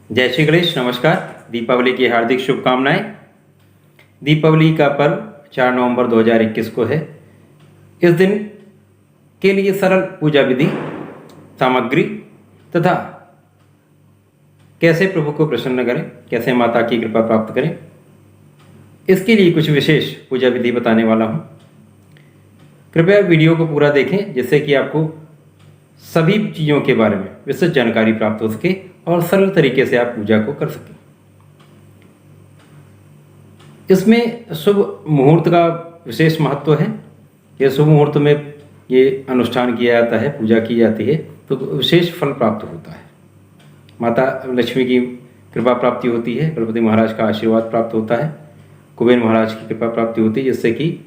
जय श्री गणेश। नमस्कार। दीपावली की हार्दिक शुभकामनाएं। दीपावली का पर्व 4 नवंबर 2021 को है। इस दिन के लिए सरल पूजा विधि, सामग्री तथा कैसे प्रभु को प्रसन्न करें, कैसे माता की कृपा प्राप्त करें, इसके लिए कुछ विशेष पूजा विधि बताने वाला हूं। कृपया वीडियो को पूरा देखें जिससे कि आपको सभी चीज़ों के बारे में विस्तृत जानकारी प्राप्त हो सके और सरल तरीके से आप पूजा को कर सकें। इसमें शुभ मुहूर्त का विशेष महत्व है। ये शुभ मुहूर्त में ये अनुष्ठान किया जाता है, पूजा की जाती है तो विशेष फल प्राप्त होता है। माता लक्ष्मी की कृपा प्राप्ति होती है, गणपति महाराज का आशीर्वाद प्राप्त होता है, कुबेर महाराज की कृपा प्राप्ति होती है, जिससे कि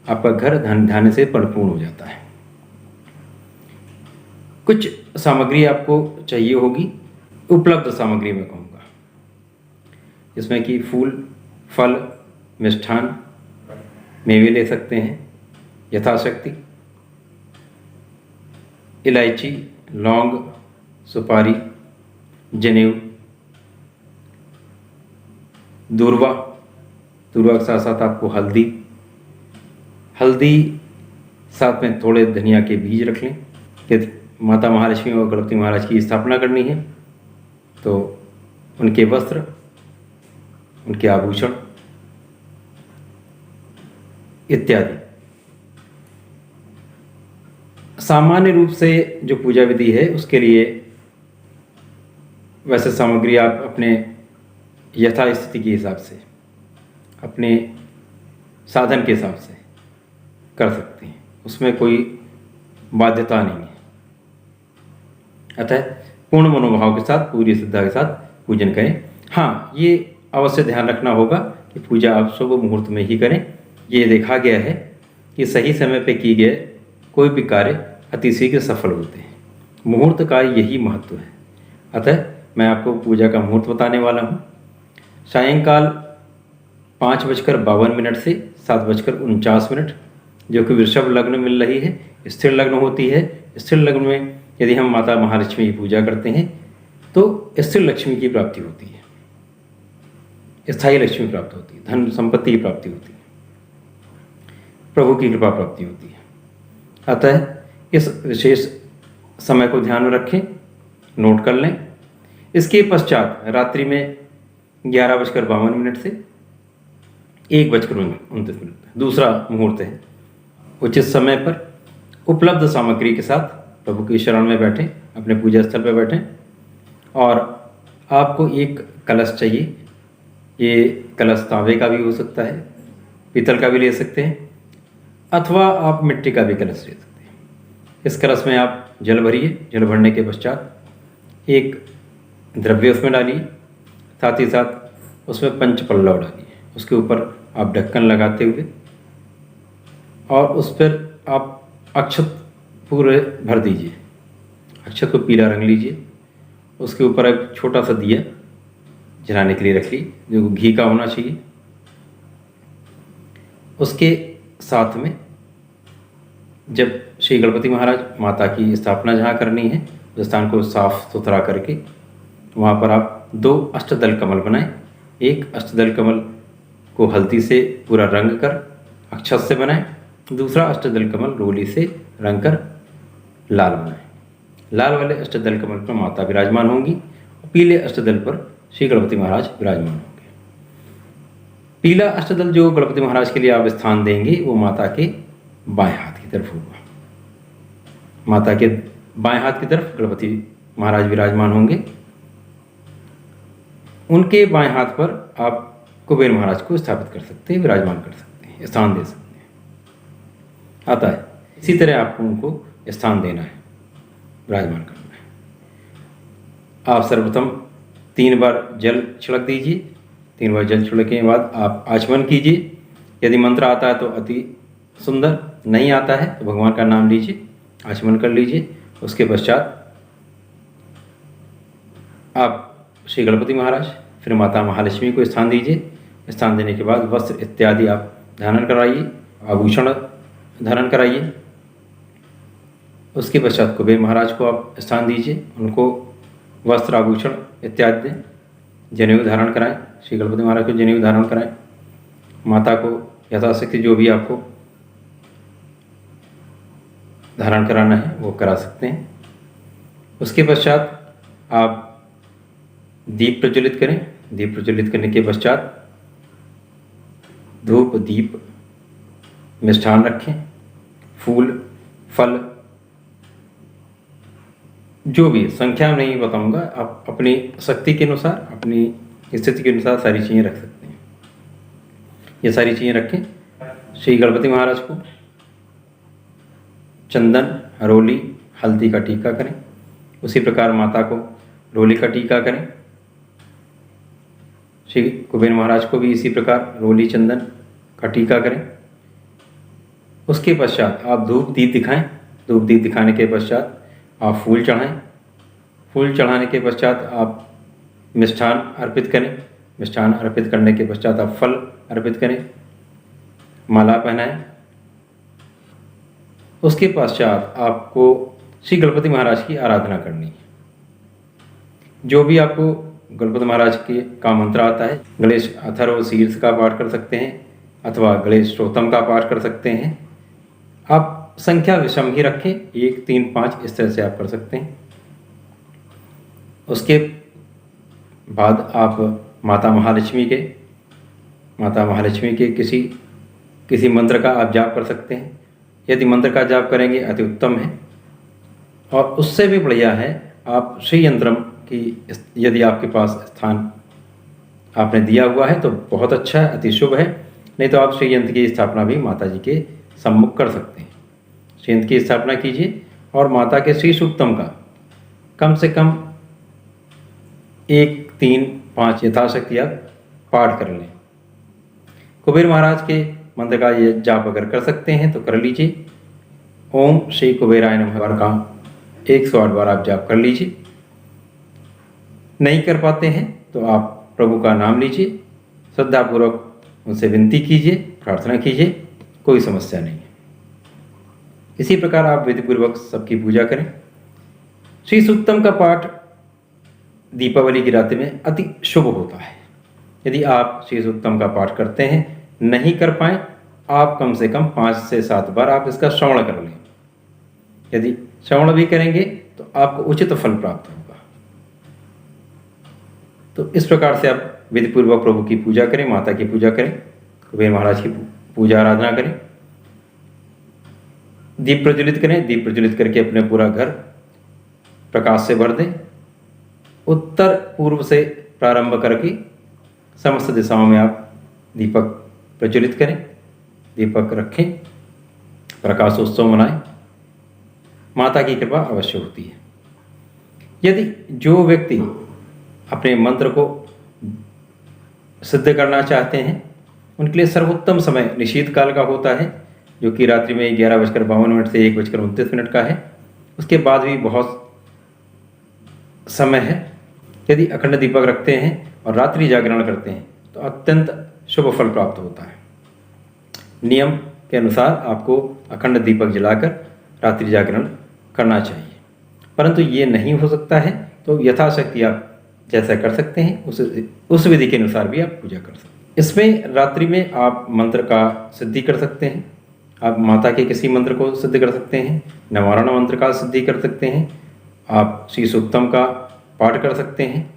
आपका घर धन धान्य से परिपूर्ण हो जाता है। कुछ सामग्री आपको चाहिए होगी, उपलब्ध सामग्री मैं कहूँगा, जिसमें कि फूल, फल, मिष्ठान, मेवे ले सकते हैं यथाशक्ति, इलायची, लौंग, सुपारी, जनेऊ, दूर्वा के साथ साथ आपको हल्दी, साथ में थोड़े धनिया के बीज रख लें। यदि माता महालक्ष्मी और गणपति महाराज की स्थापना करनी है तो उनके वस्त्र, उनके आभूषण इत्यादि। सामान्य रूप से जो पूजा विधि है उसके लिए वैसे सामग्री आप अपने यथास्थिति के हिसाब से, अपने साधन के हिसाब से कर सकते हैं, उसमें कोई बाध्यता नहीं है। अतः पूर्ण मनोभाव के साथ, पूरी श्रद्धा के साथ पूजन करें। हाँ, ये अवश्य ध्यान रखना होगा कि पूजा आप शुभ मुहूर्त में ही करें। ये देखा गया है कि सही समय पे किए गए कोई भी कार्य अतिशीघ्र सफल होते हैं। मुहूर्त का यही महत्व है। अतः मैं आपको पूजा का मुहूर्त बताने वाला हूँ। सायंकाल 5:52 से 7:49, जो कि वृषभ लग्न मिल रही है, स्थिर लग्न होती है। स्थिर लग्न में यदि हम माता महालक्ष्मी की पूजा करते हैं तो स्थिर लक्ष्मी की प्राप्ति होती है, स्थायी लक्ष्मी प्राप्त होती है, धन संपत्ति की प्राप्ति होती है, प्रभु की कृपा प्राप्ति होती है। अतः इस विशेष समय को ध्यान में रखें, नोट कर लें। इसके पश्चात रात्रि में 11:52 से 1:29 दूसरा मुहूर्त है। उचित समय पर उपलब्ध सामग्री के साथ प्रभु की शरण में बैठें, अपने पूजा स्थल पर बैठें और आपको एक कलश चाहिए। ये कलश तांबे का भी हो सकता है, पीतल का भी ले सकते हैं, अथवा आप मिट्टी का भी कलश ले सकते हैं। इस कलश में आप जल भरिए। जल भरने के पश्चात एक द्रव्य उसमें डालिए, साथ ही साथ उसमें पंचपल्लव डालिए। उसके ऊपर आप ढक्कन लगाते हुए और उस पर आप अक्षत पूरे भर दीजिए। अक्षत को पीला रंग लीजिए। उसके ऊपर एक छोटा सा दिया जलाने के लिए रख लीजिए, जो घी का होना चाहिए। उसके साथ में जब श्री गणपति महाराज माता की स्थापना जहाँ करनी है, उस स्थान को साफ सुथरा करके वहाँ पर आप 2 अष्टदल कमल बनाएं। एक अष्टदल कमल को हल्दी से पूरा रंग कर अक्षत से बनाएं, दूसरा अष्टदल कमल रोली से रंग कर लाल बनाएं। लाल वाले अष्टदल कमल पर माता विराजमान होंगी और पीले अष्टदल पर श्री गणपति महाराज विराजमान होंगे। पीला अष्टदल जो गणपति महाराज के लिए आप स्थान देंगे वो माता के बाएं हाथ की तरफ होगा। माता के बाएं हाथ की तरफ गणपति महाराज विराजमान होंगे। उनके बाएं हाथ पर आप कुबेर महाराज को स्थापित कर सकते हैं, विराजमान कर सकते हैं, स्थान दे सकते हैं। आता है इसी तरह आपको उनको स्थान देना है, विराजमान करना है। आप सर्वप्रथम 3 बार जल छिड़क दीजिए। 3 बार जल छिड़कने के बाद आप आचमन कीजिए। यदि मंत्र आता है तो अति सुंदर, नहीं आता है तो भगवान का नाम लीजिए, आचमन कर लीजिए। उसके पश्चात आप श्री गणपति महाराज, फिर माता महालक्ष्मी को स्थान दीजिए। स्थान देने के बाद वस्त्र इत्यादि आप धारण कराइए, आभूषण धारण कराइए। उसके पश्चात कुबेर महाराज को आप स्थान दीजिए, उनको वस्त्र आभूषण इत्यादि दें। जनेऊ धारण कराएं, श्री गणपति महाराज को जनेऊ धारण कराएं। माता को यथाशक्ति जो भी आपको धारण कराना है वो करा सकते हैं। उसके पश्चात आप दीप प्रज्वलित करें। दीप प्रज्वलित करने के पश्चात धूप, दीप, मिष्ठान रखें, फूल, फल, जो भी संख्या नहीं बताऊंगा, आप अपनी शक्ति के अनुसार, अपनी स्थिति के अनुसार सारी चीज़ें रख सकते हैं। ये सारी चीज़ें रखें। श्री गणपति महाराज को चंदन, रोली, हल्दी का टीका करें। उसी प्रकार माता को रोली का टीका करें। श्री कुबेर महाराज को भी इसी प्रकार रोली, चंदन का टीका करें। उसके पश्चात आप धूप दीप दिखाएं। धूप दीप दिखाने के पश्चात आप फूल चढ़ाएं। फूल चढ़ाने के पश्चात आप मिष्ठान अर्पित करें। मिष्ठान अर्पित करने के पश्चात आप फल अर्पित करें, माला पहनाएं। उसके पश्चात आपको श्री गणपति महाराज की आराधना करनी है। जो भी आपको गणपति महाराज के का मंत्र आता है, गणेश अथर्व शीर्ष का पाठ कर सकते हैं अथवा गणेश स्तोत्रम का पाठ कर सकते हैं। आप संख्या विषम ही रखें, 1, 3, 5 इस तरह से आप कर सकते हैं। उसके बाद आप माता महालक्ष्मी के किसी मंत्र का आप जाप कर सकते हैं। यदि मंत्र का जाप करेंगे अति उत्तम है। और उससे भी बढ़िया है आप श्री यंत्रम की, यदि आपके पास स्थान आपने दिया हुआ है तो बहुत अच्छा है, अति शुभ है। नहीं तो आप श्री यंत्र की स्थापना भी माता जी के सम्मुख कर सकते हैं। श्री यंत्र की स्थापना कीजिए और माता के श्री सूक्तम का कम से कम 1, 3, 5 यथाशक्ति आप पाठ कर लें। कुबेर महाराज के मंत्र का ये जाप अगर कर सकते हैं तो कर लीजिए। ओम श्री कुबेराय नमः का 108 बार आप जाप कर लीजिए। नहीं कर पाते हैं तो आप प्रभु का नाम लीजिए, श्रद्धापूर्वक उनसे विनती कीजिए, प्रार्थना कीजिए, कोई समस्या नहीं है। इसी प्रकार आप विधिपूर्वक सबकी पूजा करें। श्री सूक्तम का पाठ दीपावली की रात्रि में अति शुभ होता है। यदि आप श्री सूक्तम का पाठ करते हैं, नहीं कर पाए, आप कम से कम 5 से 7 बार आप इसका श्रवण कर लें। यदि श्रवण भी करेंगे तो आपको उचित फल प्राप्त होगा। तो इस प्रकार से आप विधिपूर्वक प्रभु की पूजा करें, माता की पूजा करें, कुबेर महाराज की पूजा आराधना करें। दीप प्रज्वलित करें। दीप प्रज्वलित करके अपने पूरा घर प्रकाश से भर दें। उत्तर पूर्व से प्रारंभ करके समस्त दिशाओं में आप दीपक प्रज्वलित करें, दीपक रखें, प्रकाशोत्सव मनाएं। माता की कृपा अवश्य होती है। यदि जो व्यक्ति अपने मंत्र को सिद्ध करना चाहते हैं, उनके लिए सर्वोत्तम समय निशीत काल का होता है, जो कि रात्रि में 11:52 से 1:29 का है। उसके बाद भी बहुत समय है। यदि अखंड दीपक रखते हैं और रात्रि जागरण करते हैं तो अत्यंत शुभ फल प्राप्त होता है। नियम के अनुसार आपको अखंड दीपक जलाकर रात्रि जागरण करना चाहिए। परंतु ये नहीं हो सकता है तो यथाशक्ति आप जैसा कर सकते हैं उस विधि के अनुसार भी आप पूजा कर सकते हैं। इसमें रात्रि में आप मंत्र का सिद्धि कर सकते हैं। आप माता के किसी मंत्र को सिद्ध कर सकते हैं, नवारण मंत्र का सिद्धि कर सकते हैं, आप श्री सूक्तम का पाठ कर सकते हैं।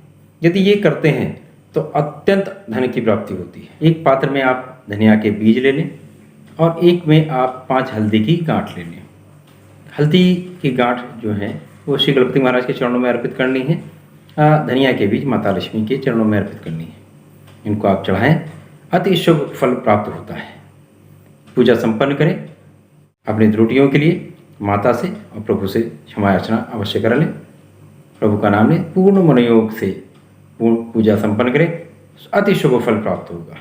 यदि ये करते हैं तो अत्यंत धन की प्राप्ति होती है। एक पात्र में आप धनिया के बीज ले लें और एक में आप 5 हल्दी की गांठ ले लें। हल्दी की गांठ जो है वो श्री गणपति महाराज के चरणों में अर्पित करनी है। धनिया के बीज माता लक्ष्मी के चरणों में अर्पित करनी है। इनको आप चढ़ाएं, अति शुभ फल प्राप्त होता है। पूजा संपन्न करें। अपनी त्रुटियों के लिए माता से और प्रभु से क्षमा याचना अवश्य कर लें। प्रभु का नाम लें, पूर्ण मनोयोग से पूर्ण पूजा संपन्न करें, अति शुभ फल प्राप्त होगा।